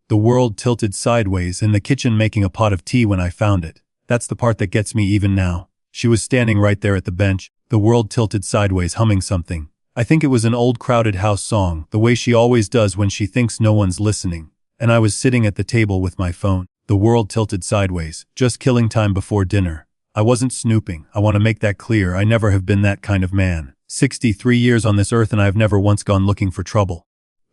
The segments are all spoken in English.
The world tilted sideways, in the kitchen making a pot of tea when I found it. That's the part that gets me even now. She was standing right there at the bench, the world tilted sideways, humming something. I think it was an old Crowded House song, the way she always does when she thinks no one's listening. And I was sitting at the table with my phone, the world tilted sideways, just killing time before dinner. I wasn't snooping, I want to make that clear. I never have been that kind of man. 63 years on this earth and I've never once gone looking for trouble.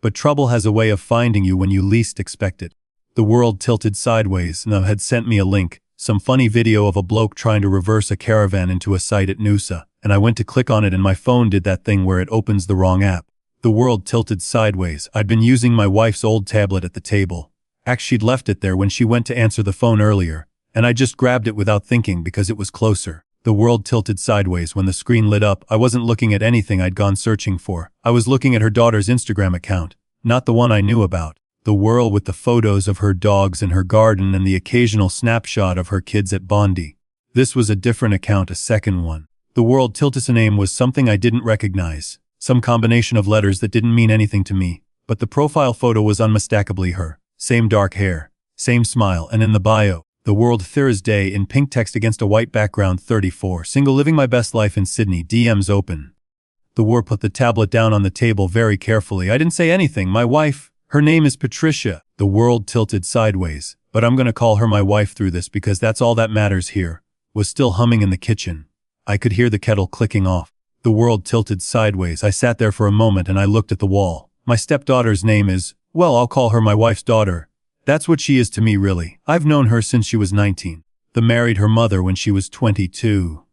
But trouble has a way of finding you when you least expect it. The world tilted sideways and had sent me a link, some funny video of a bloke trying to reverse a caravan into a site at Noosa, and I went to click on it and my phone did that thing where it opens the wrong app. The world tilted sideways. I'd been using my wife's old tablet at the table. She'd left it there when she went to answer the phone earlier, and I just grabbed it without thinking because it was closer. The world tilted sideways when the screen lit up. I wasn't looking at anything I'd gone searching for. I was looking at her daughter's Instagram account, not the one I knew about. The whirl with the photos of her dogs in her garden and the occasional snapshot of her kids at Bondi. This was a different account, a second one. The world tilted name was something I didn't recognize, some combination of letters that didn't mean anything to me, but the profile photo was unmistakably her. Same dark hair, same smile, and in the bio, the world Thursday in pink text against a white background, 34, single, living my best life in Sydney, DMs open. The war put the tablet down on the table very carefully. I didn't say anything. My wife, her name is Patricia. The world tilted sideways, but I'm gonna call her my wife through this because that's all that matters here, was still humming in the kitchen. I could hear the kettle clicking off. The world tilted sideways. I sat there for a moment and I looked at the wall. My stepdaughter's name is, well, I'll call her my wife's daughter. That's what she is to me, really. I've known her since she was 19. They married her mother when she was 22.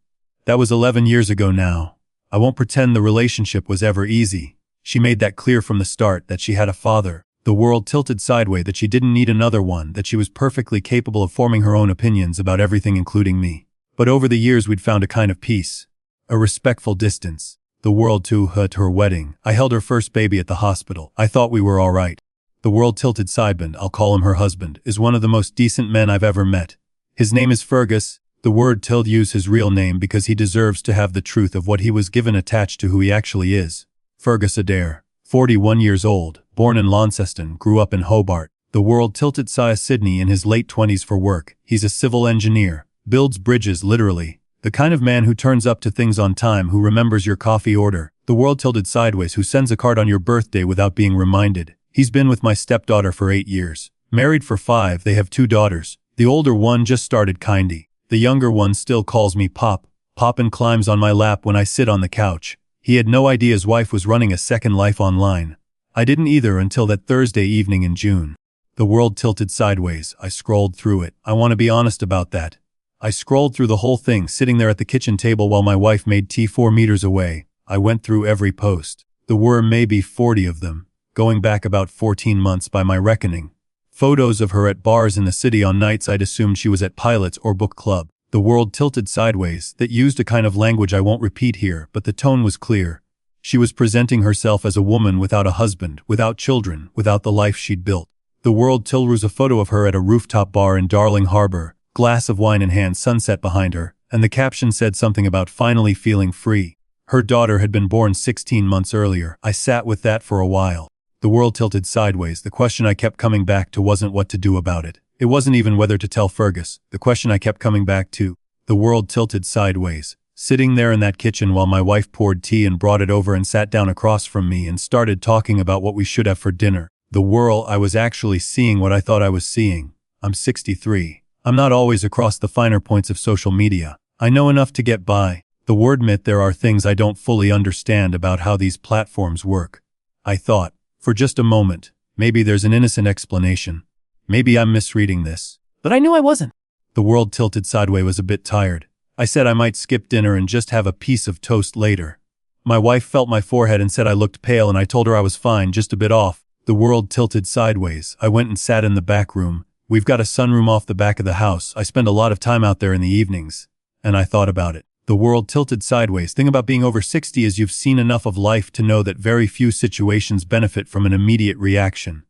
That was 11 years ago now. I won't pretend the relationship was ever easy. She made that clear from the start, that she had a father. The world tilted sideways, that she didn't need another one, that she was perfectly capable of forming her own opinions about everything, including me. But over the years we'd found a kind of peace, a respectful distance. The world to her wedding. I held her first baby at the hospital. I thought we were all right. The world tilted sideways, I'll call him her husband, is one of the most decent men I've ever met. His name is Fergus. The word tilde use his real name because he deserves to have the truth of what he was given attached to who he actually is. Fergus Adair, 41 years old, born in Launceston, grew up in Hobart. The world tilted Sydney in his late 20s for work. He's a civil engineer, builds bridges literally. The kind of man who turns up to things on time, who remembers your coffee order. The world tilted sideways, who sends a card on your birthday without being reminded. He's been with my stepdaughter for 8 years. Married for 5, they have 2 daughters. The older one just started kindy. The younger one still calls me Pop. Pop and climbs on my lap when I sit on the couch. He had no idea his wife was running a second life online. I didn't either until that Thursday evening in June. The world tilted sideways. I scrolled through it. I want to be honest about that. I scrolled through the whole thing, sitting there at the kitchen table while my wife made tea 4 meters away. I went through every post. There were maybe 40 of them, going back about 14 months by my reckoning. Photos of her at bars in the city on nights I'd assumed she was at Pilots or book club. The world tilted sideways, that used a kind of language I won't repeat here, but the tone was clear. She was presenting herself as a woman without a husband, without children, without the life she'd built. The world tilted a photo of her at a rooftop bar in Darling Harbour, glass of wine in hand, sunset behind her, and the caption said something about finally feeling free. Her daughter had been born 16 months earlier. I sat with that for a while. The world tilted sideways. The question I kept coming back to wasn't what to do about it. It wasn't even whether to tell Fergus. The question I kept coming back to. The world tilted sideways. Sitting there in that kitchen while my wife poured tea and brought it over and sat down across from me and started talking about what we should have for dinner. The whirl, I was actually seeing what I thought I was seeing. I'm 63. I'm not always across the finer points of social media. I know enough to get by. The word admit there are things I don't fully understand about how these platforms work. I thought, for just a moment, maybe there's an innocent explanation. Maybe I'm misreading this. But I knew I wasn't. The world tilted sideways was a bit tired. I said I might skip dinner and just have a piece of toast later. My wife felt my forehead and said I looked pale, and I told her I was fine, just a bit off. The world tilted sideways. I went and sat in the back room. We've got a sunroom off the back of the house. I spend a lot of time out there in the evenings. And I thought about it. The world tilted sideways. Thing about being over 60 is you've seen enough of life to know that very few situations benefit from an immediate reaction.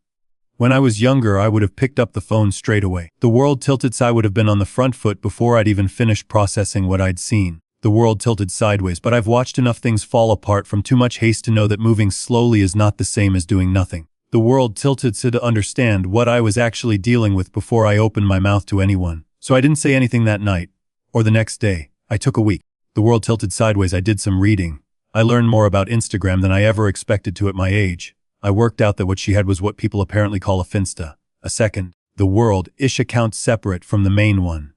When I was younger, I would have picked up the phone straight away. The world tilted sideways would have been on the front foot before I'd even finished processing what I'd seen. The world tilted sideways, but I've watched enough things fall apart from too much haste to know that moving slowly is not the same as doing nothing. The world tilted so to understand what I was actually dealing with before I opened my mouth to anyone. So I didn't say anything that night. Or the next day. I took a week. The world tilted sideways. I did some reading. I learned more about Instagram than I ever expected to at my age. I worked out that what she had was what people apparently call a finsta. A second, the world-ish account separate from the main one.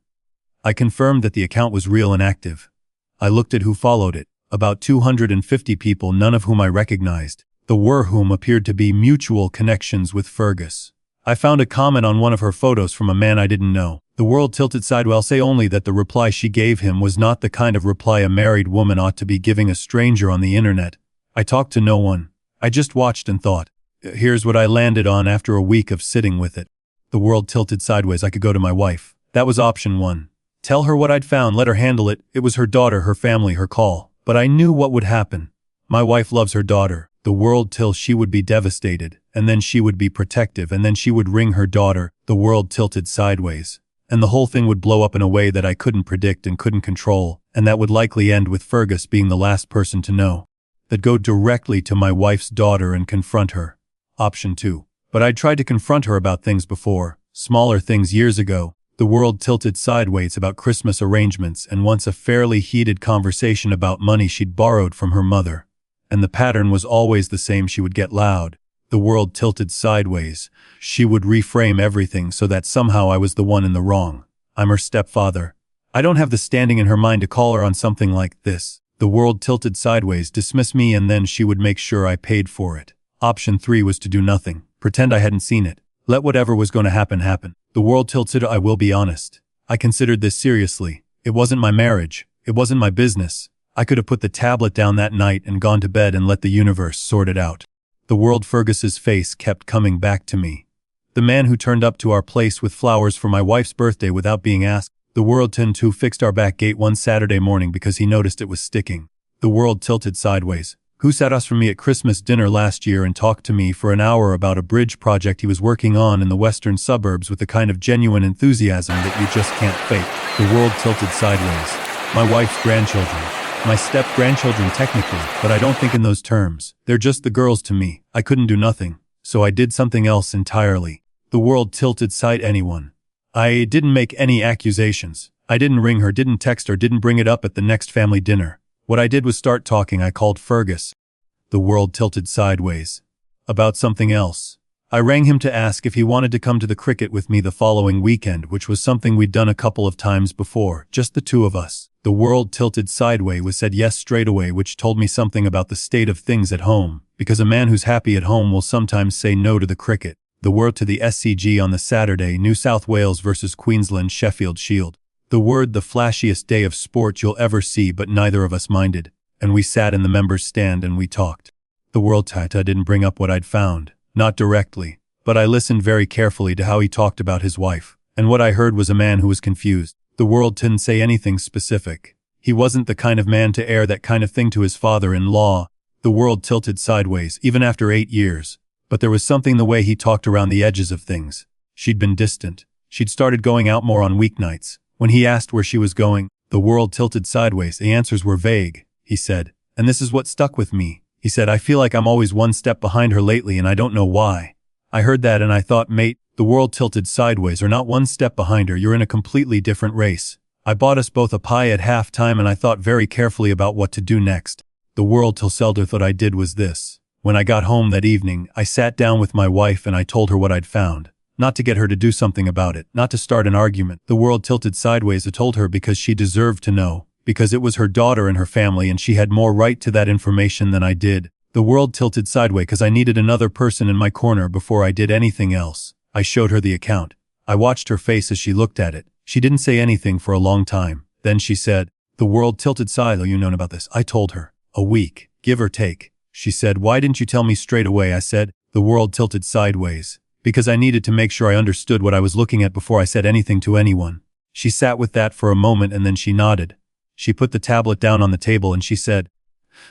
I confirmed that the account was real and active. I looked at who followed it. About 250 people, none of whom I recognized. The whom appeared to be mutual connections with Fergus. I found a comment on one of her photos from a man I didn't know. The world tilted sideways. I'll say only that the reply she gave him was not the kind of reply a married woman ought to be giving a stranger on the internet. I talked to no one. I just watched and thought. Here's what I landed on after a week of sitting with it. The world tilted sideways. I could go to my wife. That was option one. Tell her what I'd found, let her handle it. It was her daughter, her family, her call. But I knew what would happen. My wife loves her daughter. The world till she would be devastated, and then she would be protective, and then she would ring her daughter. The world tilted sideways. And the whole thing would blow up in a way that I couldn't predict and couldn't control, and that would likely end with Fergus being the last person to know. That'd go directly to my wife's daughter and confront her. Option 2. But I'd tried to confront her about things before, smaller things years ago. The world tilted sideways about Christmas arrangements and once a fairly heated conversation about money she'd borrowed from her mother. And the pattern was always the same. She would get loud. The world tilted sideways. She would reframe everything so that somehow I was the one in the wrong. I'm her stepfather. I don't have the standing in her mind to call her on something like this. The world tilted sideways, dismiss me, and then she would make sure I paid for it. Option 3 was to do nothing. Pretend I hadn't seen it. Let whatever was going to happen happen. The world tilted. I will be honest. I considered this seriously. It wasn't my marriage. It wasn't my business. I could have put the tablet down that night and gone to bed and let the universe sort it out. The world. Fergus's face kept coming back to me. The man who turned up to our place with flowers for my wife's birthday without being asked. The world turned to fixed our back gate one Saturday morning because he noticed it was sticking. The world tilted sideways. Who sat us from me at Christmas dinner last year and talked to me for an hour about a bridge project he was working on in the western suburbs with the kind of genuine enthusiasm that you just can't fake. The world tilted sideways. My wife's grandchildren. My step-grandchildren technically, but I don't think in those terms. They're just the girls to me. I couldn't do nothing. So I did something else entirely. The world tilted side. Anyone. I didn't make any accusations. I didn't ring her, didn't text her, didn't bring it up at the next family dinner. What I did was start talking. I called Fergus. The world tilted sideways. About something else. I rang him to ask if he wanted to come to the cricket with me the following weekend, which was something we'd done a couple of times before, just the two of us. The world tilted sideways was said yes straight away, which told me something about the state of things at home, because a man who's happy at home will sometimes say no to the cricket. The word to the SCG on the Saturday, New South Wales versus Queensland Sheffield Shield. The word the flashiest day of sport you'll ever see, but neither of us minded, and we sat in the members' stand and we talked. The world Tata didn't bring up what I'd found, not directly, but I listened very carefully to how he talked about his wife, and what I heard was a man who was confused. The world didn't say anything specific. He wasn't the kind of man to air that kind of thing to his father-in-law. The world tilted sideways, even after 8 years. But there was something the way he talked around the edges of things. She'd been distant. She'd started going out more on weeknights. When he asked where she was going, the world tilted sideways. The answers were vague, he said. And this is what stuck with me. He said, I feel like I'm always one step behind her lately and I don't know why. I heard that and I thought, mate, the world tilted sideways or not one step behind her. You're in a completely different race. I bought us both a pie at halftime and I thought very carefully about what to do next. The world tilted. What I did was this. When I got home that evening, I sat down with my wife and I told her what I'd found. Not to get her to do something about it, not to start an argument. The world tilted sideways. I told her because she deserved to know, because it was her daughter and her family and she had more right to that information than I did. The world tilted sideways because I needed another person in my corner before I did anything else. I showed her the account. I watched her face as she looked at it. She didn't say anything for a long time. Then she said, the world tilted sideways. You known about this? I told her. A week, give or take. She said, why didn't you tell me straight away? I said, the world tilted sideways. Because I needed to make sure I understood what I was looking at before I said anything to anyone. She sat with that for a moment and then she nodded. She put the tablet down on the table and she said,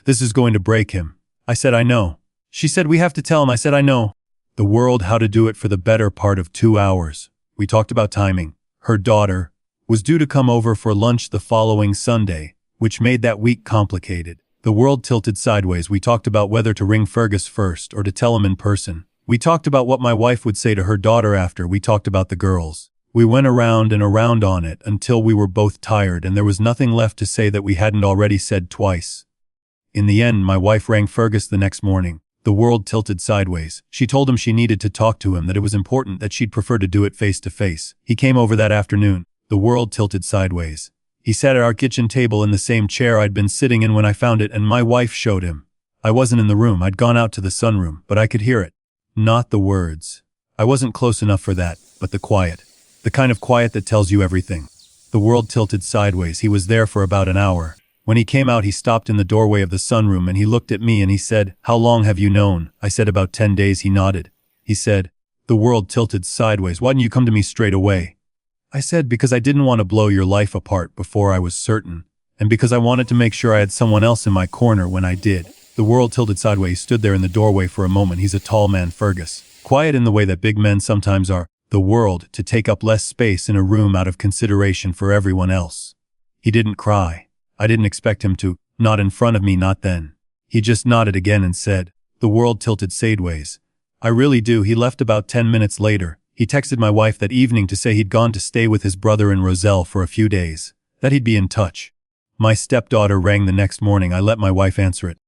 this is going to break him. I said, I know. She said, we have to tell him. I said, I know. The world how to do it for the better part of 2 hours. We talked about timing. Her daughter was due to come over for lunch the following Sunday, which made that week complicated. The world tilted sideways. We talked about whether to ring Fergus first or to tell him in person. We talked about what my wife would say to her daughter after we talked about the girls. We went around and around on it until we were both tired and there was nothing left to say that we hadn't already said twice. In the end, my wife rang Fergus the next morning. The world tilted sideways. She told him she needed to talk to him, that it was important, that she'd prefer to do it face to face. He came over that afternoon. The world tilted sideways. He sat at our kitchen table in the same chair I'd been sitting in when I found it, and my wife showed him. I wasn't in the room. I'd gone out to the sunroom, but I could hear it. Not the words. I wasn't close enough for that, but the quiet. The kind of quiet that tells you everything. The world tilted sideways. He was there for about an hour. When he came out, he stopped in the doorway of the sunroom and he looked at me and he said, "How long have you known?" I said, "About 10 days." He nodded. He said, "The world tilted sideways. Why didn't you come to me straight away?" I said, "Because I didn't want to blow your life apart before I was certain, and because I wanted to make sure I had someone else in my corner when I did." The world tilted sideways. He stood there in the doorway for a moment. He's a tall man, Fergus. Quiet in the way that big men sometimes are. The world to take up less space in a room out of consideration for everyone else. He didn't cry. I didn't expect him to. Not in front of me, not then. He just nodded again and said, "The world tilted sideways. I really do." He left about 10 minutes later. He texted my wife that evening to say he'd gone to stay with his brother in Roselle for a few days, that he'd be in touch. My stepdaughter rang the next morning. I let my wife answer it.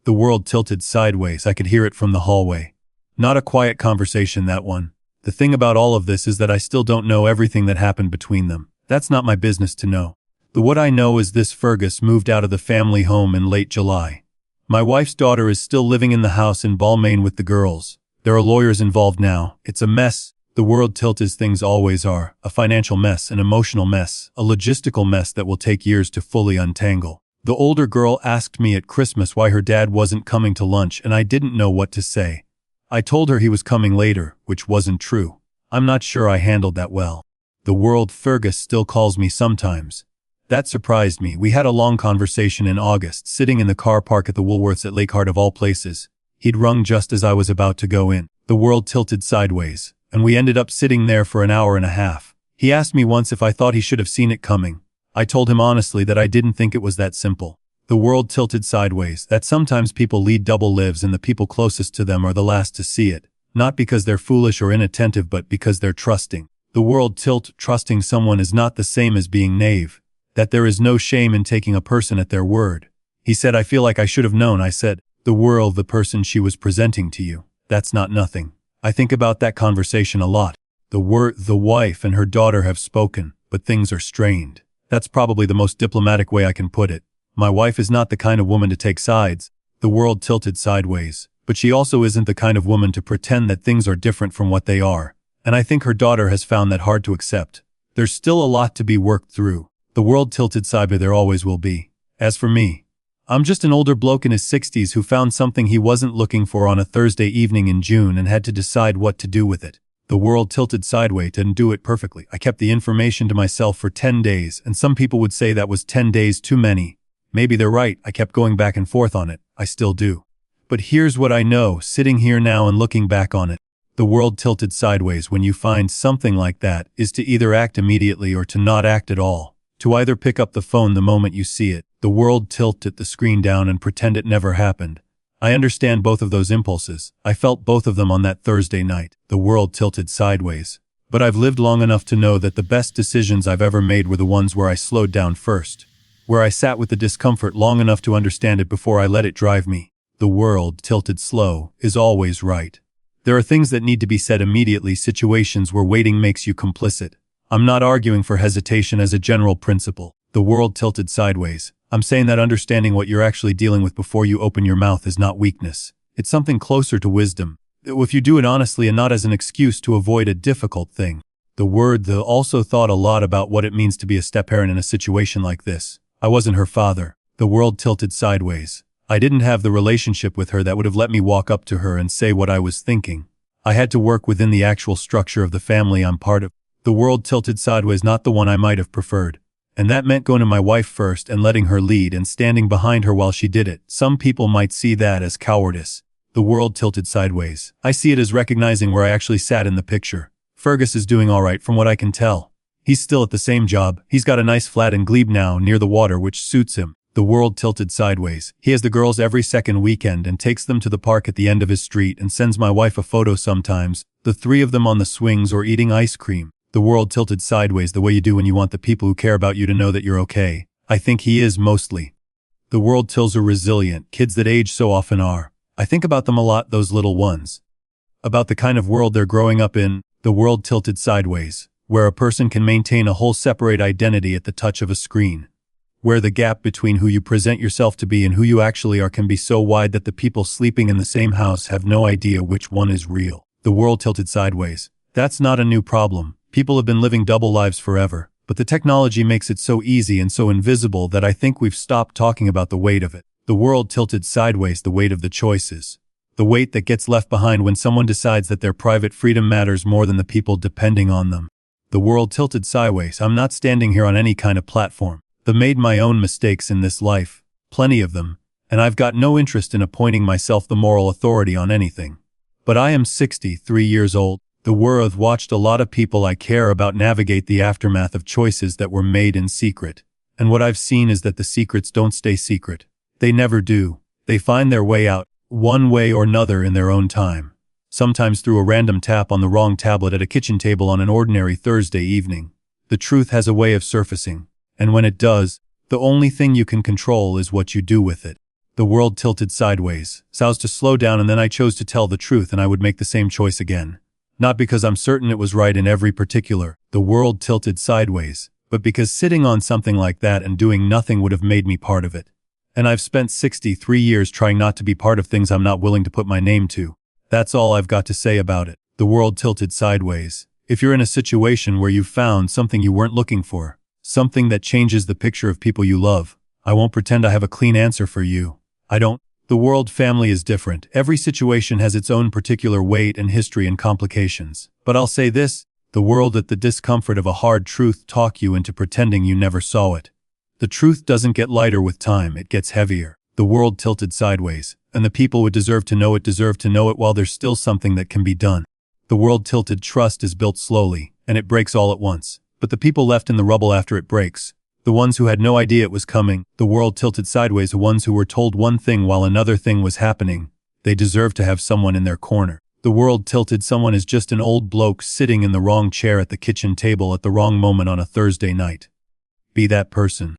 The world tilted sideways. I could hear it from the hallway. Not a quiet conversation, that one. The thing about all of this is that I still don't know everything that happened between them. That's not my business to know. But what I know is this: Fergus moved out of the family home in late July. My wife's daughter is still living in the house in Balmain with the girls. There are lawyers involved now. It's a mess. The world tilt as things always are. A financial mess, an emotional mess, a logistical mess that will take years to fully untangle. The older girl asked me at Christmas why her dad wasn't coming to lunch, and I didn't know what to say. I told her he was coming later, which wasn't true. I'm not sure I handled that well. The world Fergus still calls me sometimes. That surprised me. We had a long conversation in August, sitting in the car park at the Woolworths at Lakehart of all places. He'd rung just as I was about to go in. The world tilted sideways, and we ended up sitting there for an hour and a half. He asked me once if I thought he should have seen it coming. I told him honestly that I didn't think it was that simple. The world tilted sideways, that sometimes people lead double lives and the people closest to them are the last to see it. Not because they're foolish or inattentive, but because they're trusting. The world tilt. Trusting someone is not the same as being naive. That there is no shame in taking a person at their word. He said, "I feel like I should have known." I said, "The world, the person she was presenting to you. That's not nothing." I think about that conversation a lot. The wife and her daughter have spoken, but things are strained. That's probably the most diplomatic way I can put it. My wife is not the kind of woman to take sides. The world tilted sideways. But she also isn't the kind of woman to pretend that things are different from what they are. And I think her daughter has found that hard to accept. There's still a lot to be worked through. The world tilted sideways. There always will be. As for me, I'm just an older bloke in his 60s who found something he wasn't looking for on a Thursday evening in June and had to decide what to do with it. The world tilted sideways. Didn't do it perfectly. I kept the information to myself for 10 days, and some people would say that was 10 days too many. Maybe they're right. I kept going back and forth on it. I still do. But here's what I know, sitting here now and looking back on it. The world tilted sideways when you find something like that is to either act immediately or to not act at all. To either pick up the phone the moment you see it. The world tilted the screen down and pretend it never happened. I understand both of those impulses. I felt both of them on that Thursday night. The world tilted sideways. But I've lived long enough to know that the best decisions I've ever made were the ones where I slowed down first. Where I sat with the discomfort long enough to understand it before I let it drive me. The world tilted slow is always right. There are things that need to be said immediately, situations where waiting makes you complicit. I'm not arguing for hesitation as a general principle. The world tilted sideways. I'm saying that understanding what you're actually dealing with before you open your mouth is not weakness. It's something closer to wisdom. If you do it honestly and not as an excuse to avoid a difficult thing. The also thought a lot about what it means to be a step-parent in a situation like this. I wasn't her father. The world tilted sideways. I didn't have the relationship with her that would have let me walk up to her and say what I was thinking. I had to work within the actual structure of the family I'm part of. The world tilted sideways, not the one I might have preferred. And that meant going to my wife first and letting her lead and standing behind her while she did it. Some people might see that as cowardice. The world tilted sideways. I see it as recognizing where I actually sat in the picture. Fergus is doing all right from what I can tell. He's still at the same job. He's got a nice flat in Glebe now near the water which suits him. The world tilted sideways. He has the girls every second weekend and takes them to the park at the end of his street and sends my wife a photo sometimes, the three of them on the swings or eating ice cream. The world tilted sideways the way you do when you want the people who care about you to know that you're okay. I think he is mostly. The world tilts are resilient, kids that age so often are. I think about them a lot, those little ones. About the kind of world they're growing up in. The world tilted sideways, where a person can maintain a whole separate identity at the touch of a screen. Where the gap between who you present yourself to be and who you actually are can be so wide that the people sleeping in the same house have no idea which one is real. The world tilted sideways. That's not a new problem. People have been living double lives forever, but the technology makes it so easy and so invisible that I think we've stopped talking about the weight of it. The world tilted sideways, the weight of the choices. The weight that gets left behind when someone decides that their private freedom matters more than the people depending on them. The world tilted sideways. I'm not standing here on any kind of platform. I've made my own mistakes in this life, plenty of them, and I've got no interest in appointing myself the moral authority on anything. But I am 63 years old. The world watched a lot of people I care about navigate the aftermath of choices that were made in secret. And what I've seen is that the secrets don't stay secret. They never do. They find their way out, one way or another in their own time. Sometimes through a random tap on the wrong tablet at a kitchen table on an ordinary Thursday evening. The truth has a way of surfacing. And when it does, the only thing you can control is what you do with it. The world tilted sideways. Sounds to slow down, and then I chose to tell the truth, and I would make the same choice again. Not because I'm certain it was right in every particular, the world tilted sideways, but because sitting on something like that and doing nothing would have made me part of it. And I've spent 63 years trying not to be part of things I'm not willing to put my name to. That's all I've got to say about it. The world tilted sideways. If you're in a situation where you've found something you weren't looking for, something that changes the picture of people you love, I won't pretend I have a clean answer for you. I don't. The world family is different. Every situation has its own particular weight and history and complications. But I'll say this, the world let the discomfort of a hard truth talk you into pretending you never saw it. The truth doesn't get lighter with time, it gets heavier. The world tilted sideways, and the people who deserve to know it while there's still something that can be done. The world tilted trust is built slowly, and it breaks all at once. But the people left in the rubble after it breaks, the ones who had no idea it was coming, the world tilted sideways, the ones who were told one thing while another thing was happening, they deserve to have someone in their corner. The world tilted someone is just an old bloke sitting in the wrong chair at the kitchen table at the wrong moment on a Thursday night. Be that person.